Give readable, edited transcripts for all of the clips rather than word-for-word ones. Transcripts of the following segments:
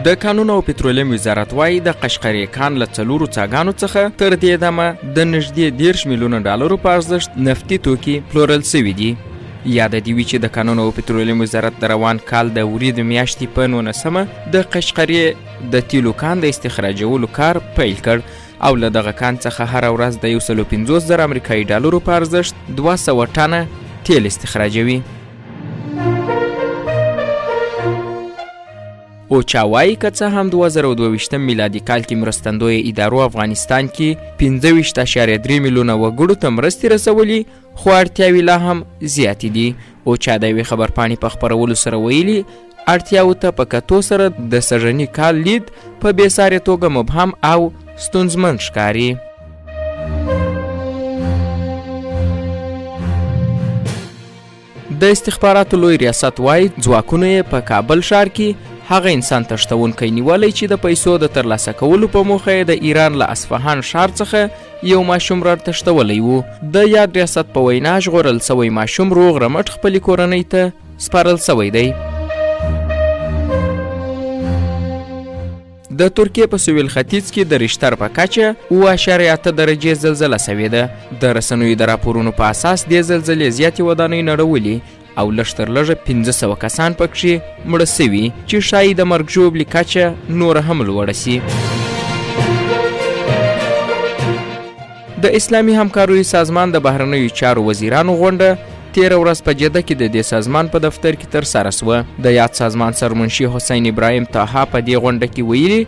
د کانونو او پترولیم وزارت وایي د قشقري کان له 4 څاګانو څخه تر دې دمه د نږدې 10 میلیونه ډالرو په ارزښت نفتي توکي پلورل سوي دي. یاد دې وي چې د کانونو او پترولیم وزارت د روان کال د وریځو میاشتې په 19مه د قشقري د تیلو کان د استخراجولو کار پیل کړ او له دغه کان څخه هره ورځ د 150,000 امریکایي ډالرو په ارزښت 200 ټنه تیل استخراجوي. اوچا وایي که څه هم 2022 میلادي کال کې مرستندویه ادارو افغانستان کې 15.3 میلیونه وګړو ته مرستې رسولي، خو اړتیاوې لا هم زیاتې دي. اوچا د یوې خبرپاڼې په خپرولو سره ویلي اړتیاوو ته په کتو سره د سږني کال لید په بېسارې توګه مبهم او ستونزمن ښکاري. د استخباراتو لوی ریاست وایي ځواکونو یې په کابل ښار کې هغه انسان تښتونکی نیولی چې د پیسو د ترلاسه کولو په موخه یې د ایران له اصفهان ښار څخه یو ماشوم را تښتولی و. د یاد ریاست په وینا ژغورل سوی ماشوم روغ رمټ خپلې کورنۍ ته سپارل سوی دی. د ترکیې په سویل ختیځ کې د ریشتر په کچه 7.8 درجې زلزله سوې ده. د رسنیو د راپورونو په اساس دې زلزلې زیاتې ودانۍ نړولي او لږ تر لږه 500 کسان پکښې مړه سوي چې ښایي د مرګ ژوبلې کچه نوره هم لوړه سي. د اسلامي همکاریو سازمان د بهرنیو چارو وزیرانو غونډه تیره ورځ په جده کې د دې سازمان په دفتر کې ترسره سوه. د یاد سازمان سرمنشي حسین ابراهیم طاها په دې غونډه کې ویلي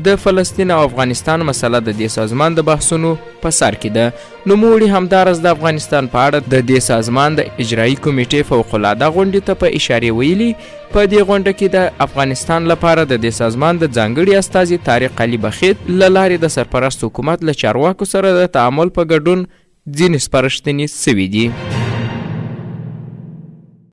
د فلسطین او افغانستان مسله د دې سازمان د بحثونو په سر کې ده. نوموړي همداراز د افغانستان په اړه د دې سازمان د اجرایي کمیټې فوق‌العاده غونډې ته په اشارې ویلي په دې غونډه کې د افغانستان لپاره د دې سازمان د ځانګړي استازي طارق علي بخیت له لارې د سرپرست حکومت له چارواکو سره د تعامل په ګډون ځینې سپارښتنې سوي دي.